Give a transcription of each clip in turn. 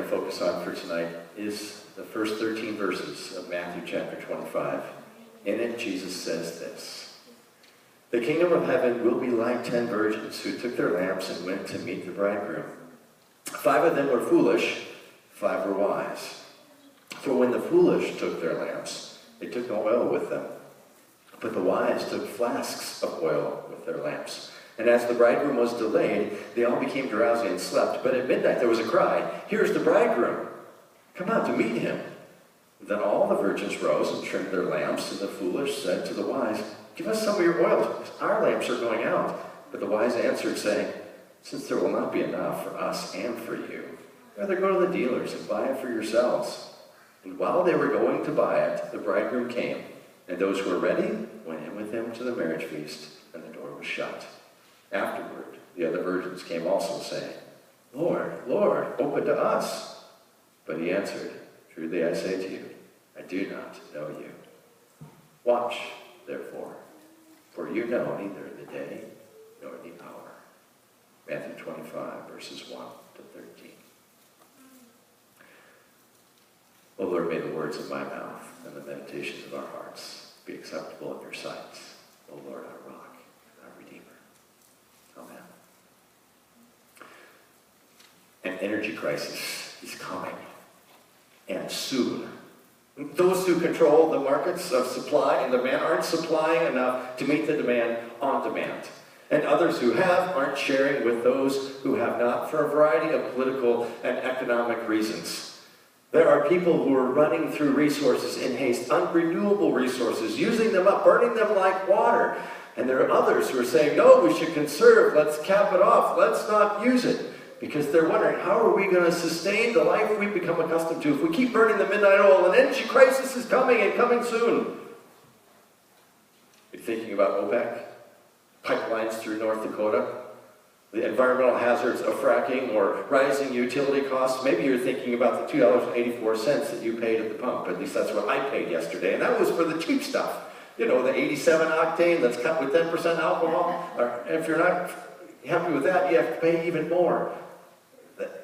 to focus on for tonight is the first 13 verses of Matthew chapter 25. In it, Jesus says this: "The kingdom of heaven will be like 10 virgins who took their lamps and went to meet the bridegroom. 5 of them were foolish, 5 were wise. For when the foolish took their lamps, they took no oil with them. But the wise took flasks of oil with their lamps. And as the bridegroom was delayed, they all became drowsy and slept. But at midnight there was a cry, 'Here's the bridegroom! Come out to meet him!' Then all the virgins rose and trimmed their lamps, and the foolish said to the wise, 'Give us some of your oil, because our lamps are going out.' But the wise answered, saying, 'Since there will not be enough for us and for you, rather go to the dealers and buy it for yourselves.' And while they were going to buy it, the bridegroom came, and those who were ready went in with him to the marriage feast, and the door was shut. Afterward, the other virgins came also, saying, 'Lord, Lord, open to us.' But he answered, 'Truly I say to you, I do not know you. Watch, therefore, for you know neither the day nor the hour.'" Matthew 25, verses 1 to 13. O Lord, may the words of my mouth and the meditations of our hearts be acceptable in your sight, O Lord, our rock, our Redeemer. Amen. An energy crisis is coming, and soon. Those who control the markets of supply and demand aren't supplying enough to meet the demand on demand. And others who have aren't sharing with those who have not for a variety of political and economic reasons. There are people who are running through resources in haste, unrenewable resources, using them up, burning them like water. And there are others who are saying, no, we should conserve, let's cap it off, let's not use it. Because they're wondering, how are we going to sustain the life we've become accustomed to if we keep burning the midnight oil? An energy crisis is coming, and coming soon. You're thinking about OPEC, pipelines through North Dakota, the environmental hazards of fracking, or rising utility costs. Maybe you're thinking about the $2.84 that you paid at the pump. At least that's what I paid yesterday. And that was for the cheap stuff. You know, the 87 octane that's cut with 10% alcohol. Or if you're not happy with that, you have to pay even more.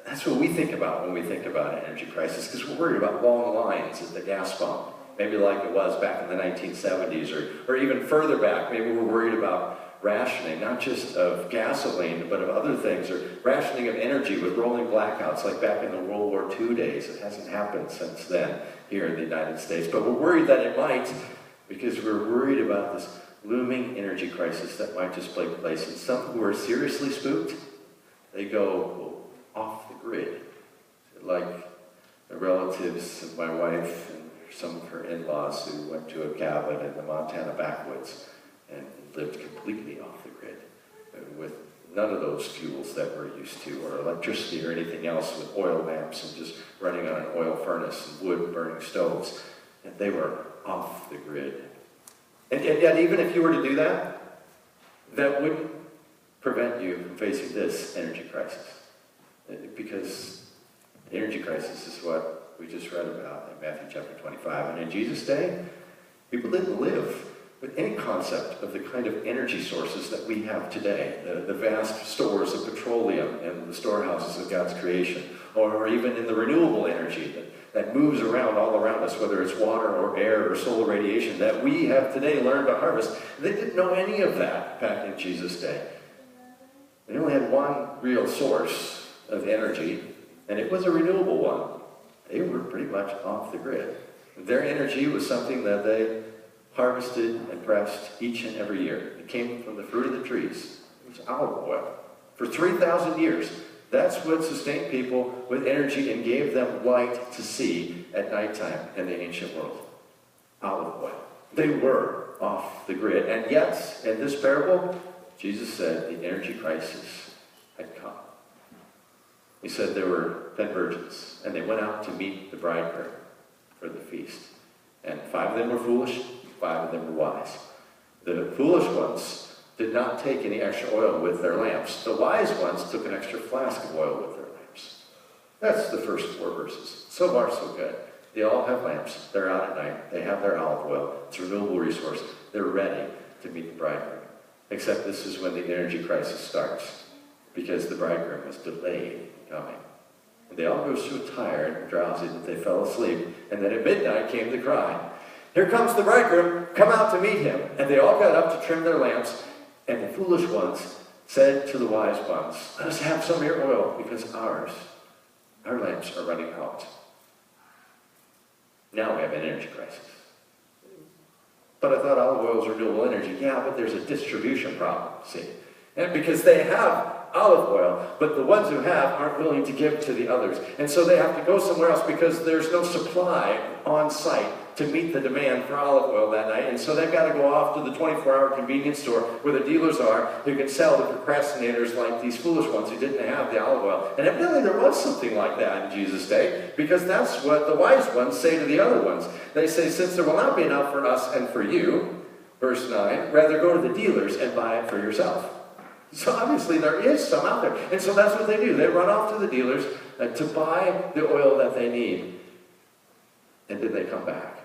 That's what we think about when we think about an energy crisis, because we're worried about long lines at the gas pump. Maybe like it was back in the 1970s, or even further back. Maybe we're worried about rationing, not just of gasoline, but of other things, or rationing of energy with rolling blackouts, like back in the World War II days. It hasn't happened since then here in the United States, but we're worried that it might, because we're worried about this looming energy crisis that might just take place. And some who are seriously spooked, they go off the grid, like the relatives of my wife and some of her in-laws who went to a cabin in the Montana backwoods and lived completely off the grid, with none of those fuels that we're used to, or electricity or anything else, with oil lamps and just running on an oil furnace and wood-burning stoves. And they were off the grid. And yet, even if you were to do that, that wouldn't prevent you from facing this energy crisis. Because the energy crisis is what we just read about in Matthew chapter 25. And in Jesus' day, people didn't live with any concept of the kind of energy sources that we have today, the vast stores of petroleum in the storehouses of God's creation, or even in the renewable energy that moves around all around us, whether it's water or air or solar radiation, that we have today learned to harvest. They didn't know any of that back in Jesus' day. They only had one real source of energy, and it was a renewable one. They were pretty much off the grid. Their energy was something that they harvested and pressed each and every year. It came from the fruit of the trees. It was olive oil. For 3,000 years, that's what sustained people with energy and gave them light to see at nighttime in the ancient world. Olive oil. They were off the grid. And yet, in this parable, Jesus said the energy crisis had come. He said there were 10 virgins, and they went out to meet the bridegroom for the feast. And 5 of them were foolish, 5 of them were wise. The foolish ones did not take any extra oil with their lamps. The wise ones took an extra flask of oil with their lamps. That's the first 4 verses. So far, so good. They all have lamps. They're out at night. They have their olive oil. It's a renewable resource. They're ready to meet the bridegroom. Except this is when the energy crisis starts, because the bridegroom was delayed coming. And they all grew so tired and drowsy that they fell asleep. And then at midnight came the cry, "Here comes the bridegroom, come out to meet him." And they all got up to trim their lamps. And the foolish ones said to the wise ones, "Let us have some of your oil, because our lamps are running out." Now we have an energy crisis. But I thought olive oil is renewable energy. Yeah, but there's a distribution problem, see. And because they have olive oil, but the ones who have aren't willing to give to the others. And so they have to go somewhere else because there's no supply on site to meet the demand for olive oil that night. And so they've got to go off to the 24-hour convenience store where the dealers are who can sell the procrastinators like these foolish ones who didn't have the olive oil. And evidently there was something like that in Jesus' day, because that's what the wise ones say to the other ones. They say, "Since there will not be enough for us and for you," verse 9, "rather go to the dealers and buy it for yourself." So obviously there is some out there. And so that's what they do. They run off to the dealers to buy the oil that they need. And then they come back.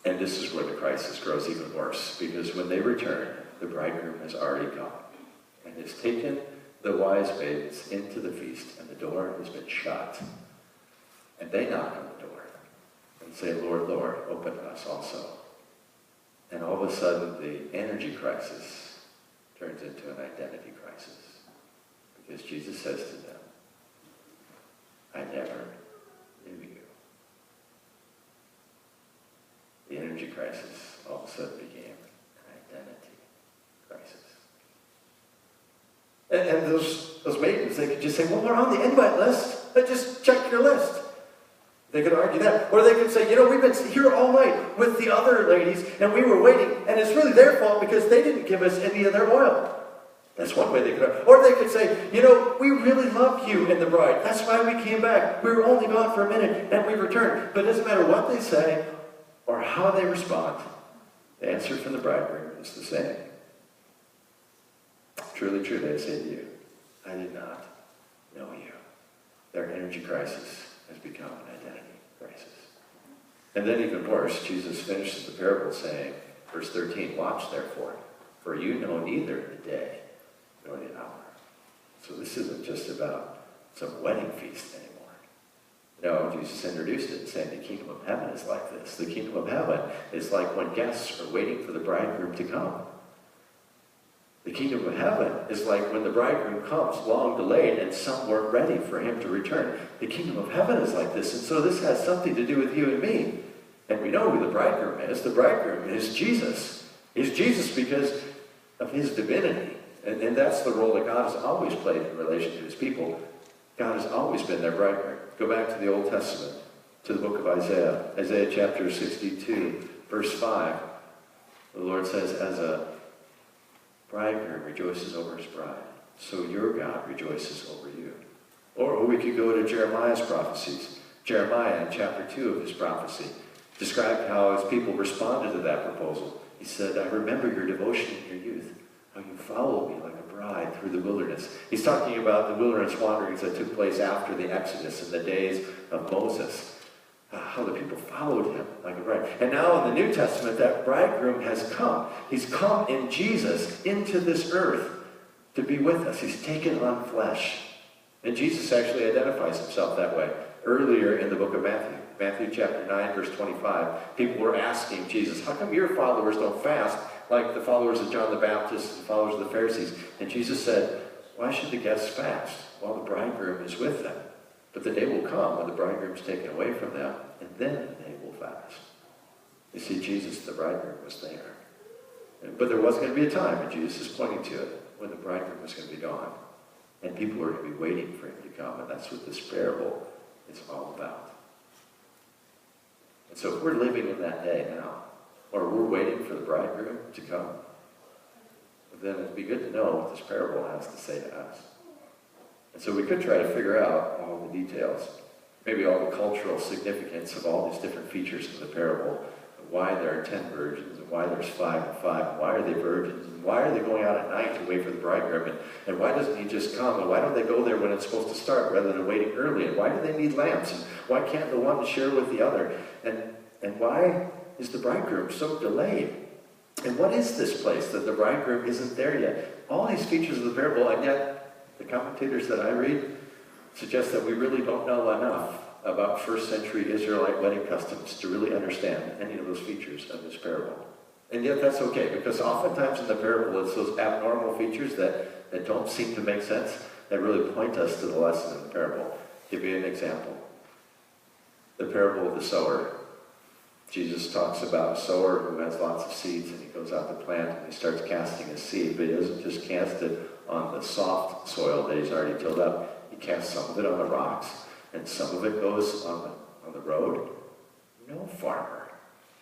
And this is where the crisis grows even worse. Because when they return, the bridegroom has already come. And has taken the wise maids into the feast. And the door has been shut. And they knock on the door. And say, "Lord, Lord, open to us also." And all of a sudden the energy crisis turns into an identity crisis. Because Jesus says to them, "I never knew you." The energy crisis all of a sudden became an identity crisis. And those maidens, they could just say, "Well, we're on the invite list. Just check your list." They could argue that. Or they could say, "We've been here all night with the other ladies, and we were waiting, and it's really their fault because they didn't give us any of their oil." That's one way they could argue. Or they could say, "We really love you and the bride. That's why we came back. We were only gone for a minute, and we returned." But it doesn't matter what they say or how they respond. The answer from the bridegroom is the same. "Truly, truly, I say to you, I did not know you." Their energy crisis has become an identity crisis. And then even worse, Jesus finishes the parable saying, verse 13, "Watch therefore, for you know neither the day nor the hour." So this isn't just about some wedding feast anymore. No, Jesus introduced it saying the kingdom of heaven is like this. The kingdom of heaven is like when guests are waiting for the bridegroom to come. The kingdom of heaven is like when the bridegroom comes, long delayed, and some weren't ready for him to return. The kingdom of heaven is like this, and so this has something to do with you and me. And we know who the bridegroom is. The bridegroom is Jesus. He's Jesus because of his divinity. And that's the role that God has always played in relation to his people. God has always been their bridegroom. Go back to the Old Testament, to the book of Isaiah. Isaiah chapter 62, verse 5. The Lord says, "As a bridegroom rejoices over his bride, so your God rejoices over you." Or we could go to Jeremiah's prophecies. Jeremiah, in chapter 2 of his prophecy, described how his people responded to that proposal. He said, "I remember your devotion in your youth, how you followed me like a bride through the wilderness." He's talking about the wilderness wanderings that took place after the Exodus in the days of Moses. How the people followed him like a bride. And now in the New Testament, that bridegroom has come. He's come in Jesus into this earth to be with us. He's taken on flesh. And Jesus actually identifies himself that way. Earlier in the book of Matthew, Matthew chapter 9, verse 25, people were asking Jesus, "How come your followers don't fast like the followers of John the Baptist and the followers of the Pharisees?" And Jesus said, "Why should the guests fast while the bridegroom is with them? But the day will come when the bridegroom is taken away from them, and then they will fast." You see, Jesus, the bridegroom, was there. But there was going to be a time, and Jesus is pointing to it, when the bridegroom was going to be gone. And people were going to be waiting for him to come, and that's what this parable is all about. And so if we're living in that day now, or we're waiting for the bridegroom to come, then it'd be good to know what this parable has to say to us. And so we could try to figure out all the details, maybe all the cultural significance of all these different features of the parable, why there are 10 virgins, and why there's 5 and 5, and why are they virgins, and why are they going out at night to wait for the bridegroom, and why doesn't he just come, and why don't they go there when it's supposed to start rather than waiting early, and why do they need lamps, and why can't the one share with the other, and why is the bridegroom so delayed? And what is this place that the bridegroom isn't there yet? All these features of the parable, and yet the commentators that I read suggests that we really don't know enough about first century Israelite wedding customs to really understand any of those features of this parable. And yet that's okay, because oftentimes in the parable it's those abnormal features that don't seem to make sense that really point us to the lesson in the parable. I'll give you an example. The parable of the sower. Jesus talks about a sower who has lots of seeds, and he goes out to plant and he starts casting his seed, but he doesn't just cast it on the soft soil that he's already tilled up. He casts some of it on the rocks, and some of it goes on the road. No farmer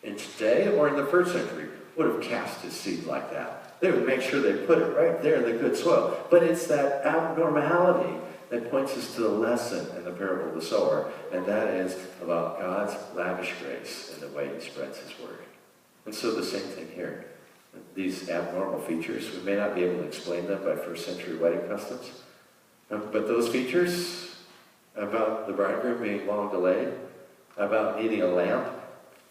in today or in the first century would have cast his seed like that. They would make sure they put it right there in the good soil. But it's that abnormality that points us to the lesson in the parable of the sower, and that is about God's lavish grace in the way he spreads his word. And so the same thing here. These abnormal features, we may not be able to explain them by first century wedding customs, but those features about the bridegroom being long delayed, about needing a lamp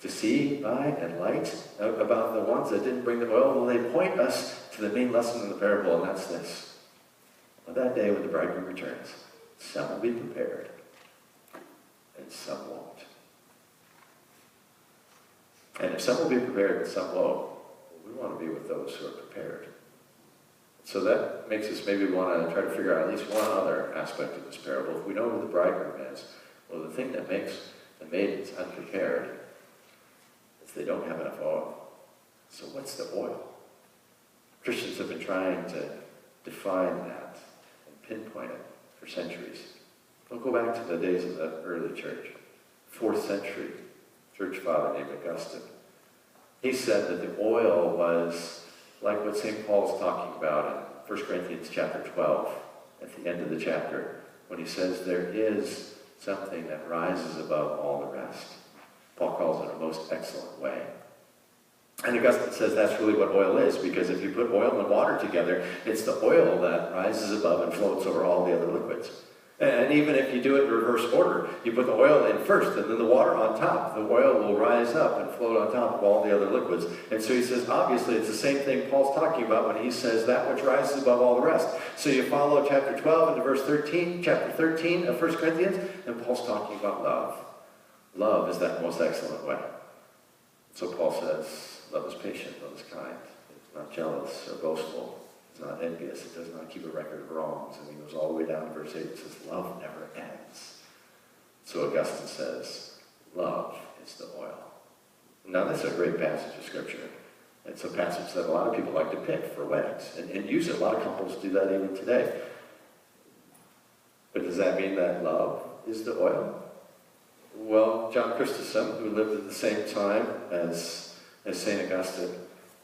to see by and light, about the ones that didn't bring the oil, well, they point us to the main lesson in the parable, and that's this. On that day when the bridegroom returns, some will be prepared, and some won't. And if some will be prepared and some won't, we want to be with those who are prepared. So that makes us maybe want to try to figure out at least one other aspect of this parable. If we know who the bridegroom is, well, the thing that makes the maidens unprepared is they don't have enough oil. So what's the oil? Christians have been trying to define that and pinpoint it for centuries. We'll go back to the days of the early church. 4th century church father named Augustine. He said that the oil was like what St. Paul's talking about in 1 Corinthians chapter 12, at the end of the chapter, when he says there is something that rises above all the rest. Paul calls it a most excellent way. And Augustine says that's really what oil is, because if you put oil and water together, it's the oil that rises above and floats over all the other liquids. And even if you do it in reverse order, you put the oil in first and then the water on top, the oil will rise up and float on top of all the other liquids. And so he says, obviously, it's the same thing Paul's talking about when he says that which rises above all the rest. So you follow chapter 12 into verse 13, chapter 13 of 1 Corinthians, and Paul's talking about love. Love is that most excellent way. So Paul says, love is patient, love is kind. It's not jealous or boastful. It's not envious. It does not keep a record of wrongs. And he goes all the way down to verse 8. It says, love never ends. So Augustine says, love is the oil. Now, that's a great passage of Scripture. It's a passage that a lot of people like to pick for weddings and use it. A lot of couples do that even today. But does that mean that love is the oil? Well, John Chrysostom, who lived at the same time as St. Augustine,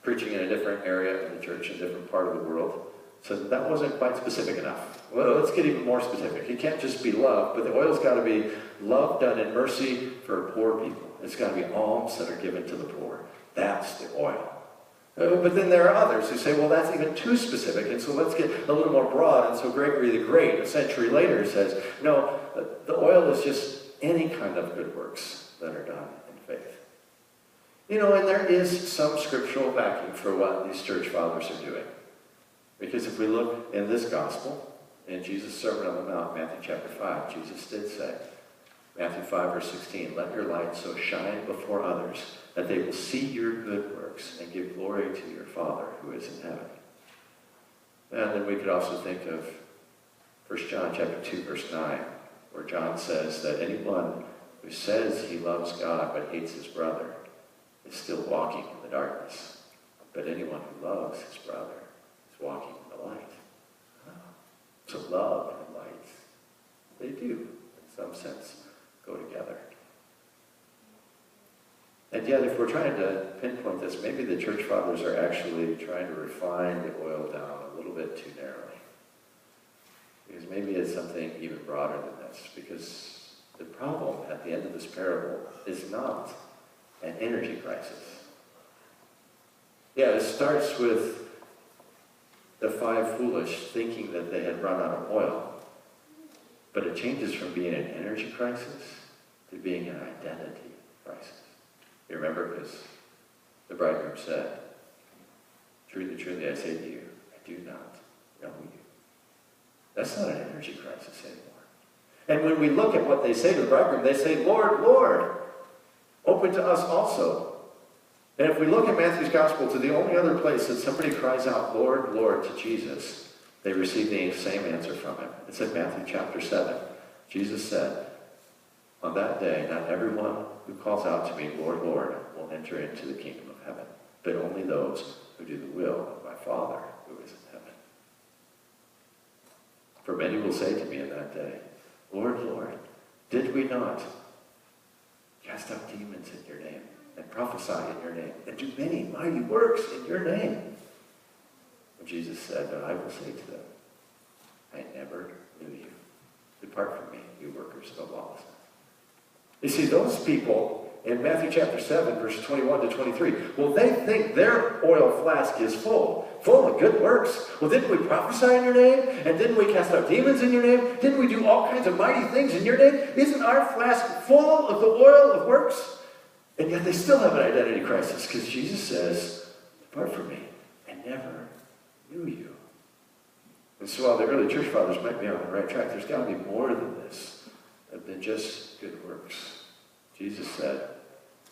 preaching in a different area of the church, in a different part of the world, said that wasn't quite specific enough. Well, let's get even more specific. It can't just be love, but the oil's got to be love done in mercy for poor people. It's got to be alms that are given to the poor. That's the oil. But then there are others who say, well, that's even too specific, and so let's get a little more broad. And so Gregory the Great, a century later, says, no, the oil is just any kind of good works that are done in faith. You know, and there is some scriptural backing for what these church fathers are doing. Because if we look in this gospel, in Jesus' Sermon on the Mount, Matthew chapter 5, Jesus did say, Matthew 5, verse 16, let your light so shine before others that they will see your good works and give glory to your Father who is in heaven. And then we could also think of 1 John chapter 2, verse 9, where John says that anyone who says he loves God but hates his brother is still walking in the darkness. But anyone who loves his brother is walking in the light. So love and light, they do, in some sense, go together. And yet, if we're trying to pinpoint this, maybe the church fathers are actually trying to refine the oil down a little bit too narrowly. Because maybe it's something even broader than this. Because the problem at the end of this parable is not an energy crisis. Yeah, it starts with the 5 foolish thinking that they had run out of oil. But it changes from being an energy crisis to being an identity crisis. You remember, because the bridegroom said, truly, truly, I say to you, I do not know you. That's not an energy crisis anymore. And when we look at what they say to the bridegroom, they say, Lord, Lord, open to us also. And if we look at Matthew's gospel to the only other place that somebody cries out, Lord, Lord, to Jesus, they receive the same answer from him. It's in Matthew chapter 7. Jesus said, on that day, not everyone who calls out to me, Lord, Lord, will enter into the kingdom of heaven, but only those who do the will of my Father who is in heaven. For many will say to me in that day, Lord, Lord, did we not cast out demons in your name, and prophesy in your name, and do many mighty works in your name? And Jesus said, but I will say to them, I never knew you. Depart from me, you workers of lawlessness. You see, those people in Matthew chapter 7, verses 21 to 23, well, they think their oil flask is full of good works. Well, didn't we prophesy in your name? And didn't we cast out demons in your name? Didn't we do all kinds of mighty things in your name? Isn't our flask full of the oil of works? And yet they still have an identity crisis, because Jesus says, depart from me, I never knew you. And so while the early church fathers might be on the right track, there's got to be more than this, than just good works. Jesus said,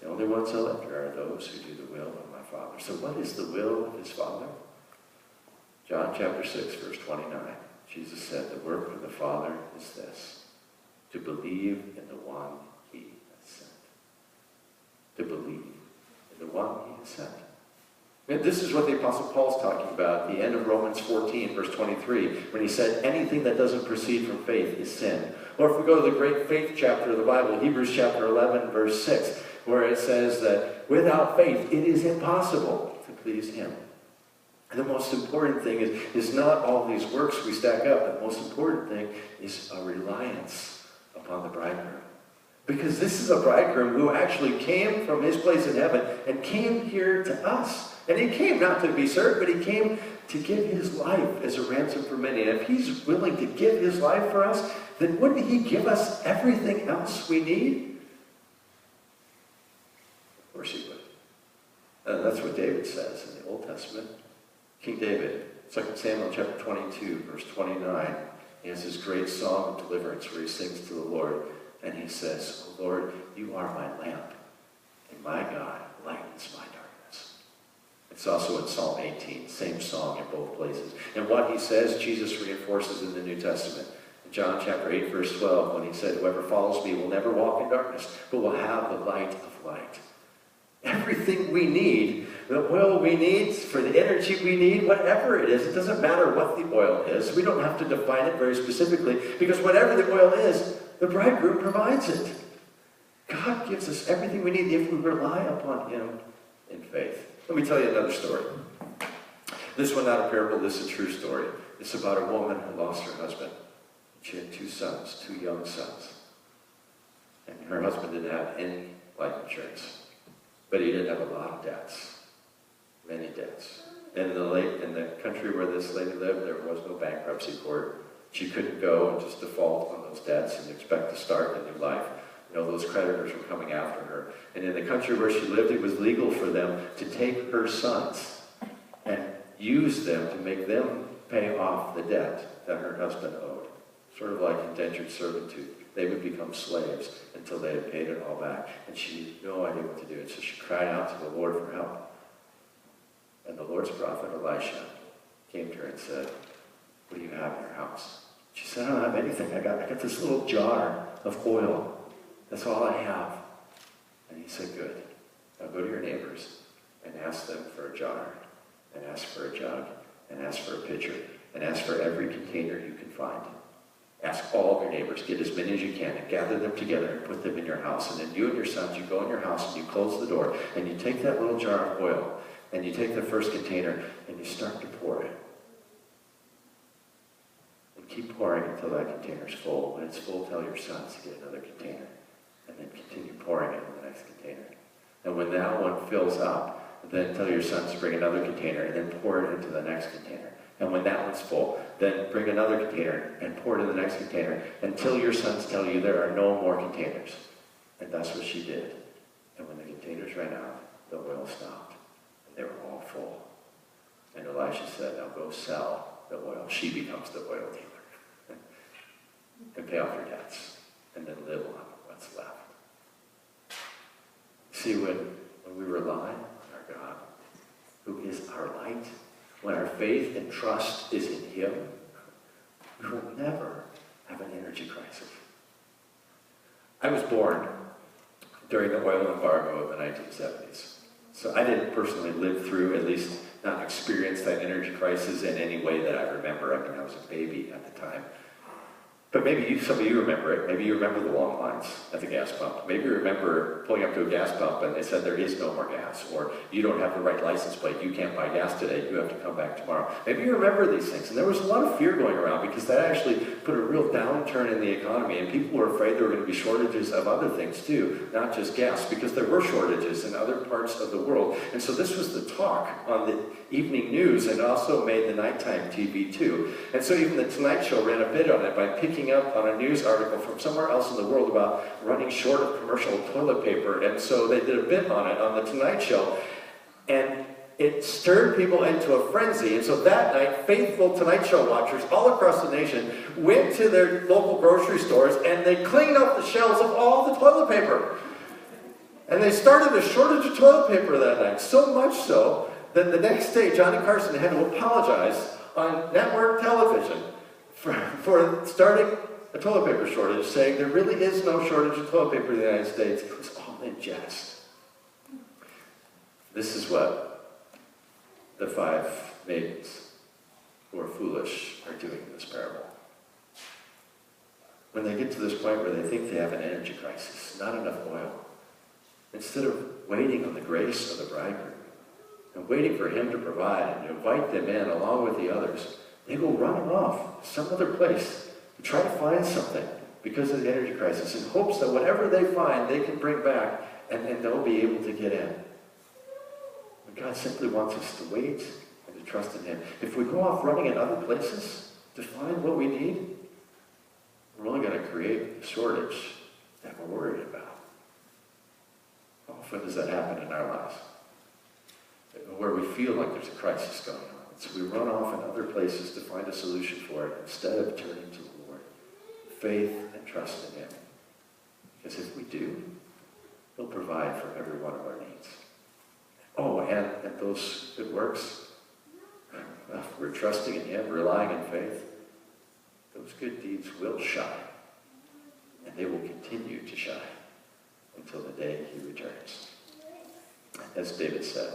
the only ones I'll enter are those who do the will of my Father. So what is the will of his Father? John chapter 6, verse 29. Jesus said, the work of the Father is this, to believe in the one he has sent. To believe in the one he has sent. And this is what the Apostle Paul's talking about at the end of Romans 14, verse 23, when he said, anything that doesn't proceed from faith is sin. Or if we go to the great faith chapter of the Bible, Hebrews chapter 11, verse 6, where it says that without faith, it is impossible to please him. And the most important thing is not all these works we stack up. The most important thing is a reliance upon the bridegroom. Because this is a bridegroom who actually came from his place in heaven and came here to us. And he came not to be served, but he came to give his life as a ransom for many. And if he's willing to give his life for us, then wouldn't he give us everything else we need? Of course he would. That's what David says in the Old Testament. King David, 2 Samuel chapter 22, verse 29, he has this great song of deliverance where he sings to the Lord, and he says, oh Lord, you are my lamp, and my God lightens my darkness. It's also in Psalm 18, same song in both places. And what he says, Jesus reinforces in the New Testament. In John chapter 8, verse 12, when he said, whoever follows me will never walk in darkness, but will have the light of light. Everything we need, the oil we need, for the energy we need, whatever it is, it doesn't matter what the oil is. We don't have to define it very specifically, because whatever the oil is, the bridegroom provides it. God gives us everything we need if we rely upon him in faith. Let me tell you another story. This one not a parable, this is a true story. It's about a woman who lost her husband. She had two sons, two young sons. And her husband didn't have any life insurance. But he did have a lot of debts, many debts. In the country where this lady lived, there was no bankruptcy court. She couldn't go and just default on those debts and expect to start a new life. You know, those creditors were coming after her. And in the country where she lived, it was legal for them to take her sons and use them to make them pay off the debt that her husband owed. Sort of like indentured servitude. They would become slaves until they had paid it all back. And she had no idea what to do. And so she cried out to the Lord for help. And the Lord's prophet, Elisha, came to her and said, what do you have in your house? She said, I don't have anything. I got this little jar of oil. That's all I have. And he said, good. Now go to your neighbors and ask them for a jar, and ask for a jug, and ask for a pitcher, and ask for every container you can find. Ask all of your neighbors, get as many as you can, and gather them together and put them in your house. And then you and your sons, you go in your house and you close the door, and you take that little jar of oil, and you take the first container, and you start to pour it. And keep pouring until that container's full. When it's full, tell your sons to get another container, and then continue pouring it in the next container. And when that one fills up, then tell your sons to bring another container, and then pour it into the next container. And when that one's full, then bring another container and pour it in the next container until your sons tell you there are no more containers. And that's what she did. And when the containers ran out, the oil stopped. And they were all full. And Elisha said, now go sell the oil. She becomes the oil dealer. and pay off your debts, and then live on what's left. See, when we rely on our God, who is our light, when our faith and trust is in him, we will never have an energy crisis. I was born during the oil embargo of the 1970s. So I didn't personally live through, at least not experience, that energy crisis in any way that I remember. I mean, I was a baby at the time. But maybe some of you remember it. Maybe you remember the long lines at the gas pump. Maybe you remember pulling up to a gas pump and they said there is no more gas, or you don't have the right license plate, you can't buy gas today, you have to come back tomorrow. Maybe you remember these things. And there was a lot of fear going around because that actually put a real downturn in the economy, and people were afraid there were going to be shortages of other things too, not just gas, because there were shortages in other parts of the world. And so this was the talk on the evening news, and also made the nighttime TV too. And so even the Tonight Show ran a bit on it by picking up on a news article from somewhere else in the world about running short of commercial toilet paper. And so they did a bit on it on the Tonight Show. And it stirred people into a frenzy. And so that night, faithful Tonight Show watchers all across the nation went to their local grocery stores and they cleaned up the shelves of all the toilet paper. And they started a shortage of toilet paper that night, so much so that the next day Johnny Carson had to apologize on network television for starting a toilet paper shortage, saying there really is no shortage of toilet paper in the United States. It was all in jest. This is what the 5 maidens who are foolish are doing in this parable. When they get to this point where they think they have an energy crisis, not enough oil, instead of waiting on the grace of the bridegroom and waiting for him to provide and to invite them in along with the others, they go running off to some other place to try to find something because of the energy crisis, in hopes that whatever they find they can bring back and they'll be able to get in. But God simply wants us to wait and to trust in him. If we go off running in other places to find what we need, we're only going to create a shortage that we're worried about. How often does that happen in our lives? Where we feel like there's a crisis going on. So we run off in other places to find a solution for it instead of turning to the Lord. Faith and trust in him. Because if we do, he'll provide for every one of our needs. Oh, and those good works, if we're trusting in him, relying in faith, those good deeds will shine. And they will continue to shine until the day he returns. As David said,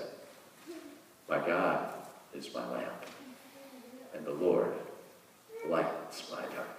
my God is my lamp, and the Lord lightens my darkness.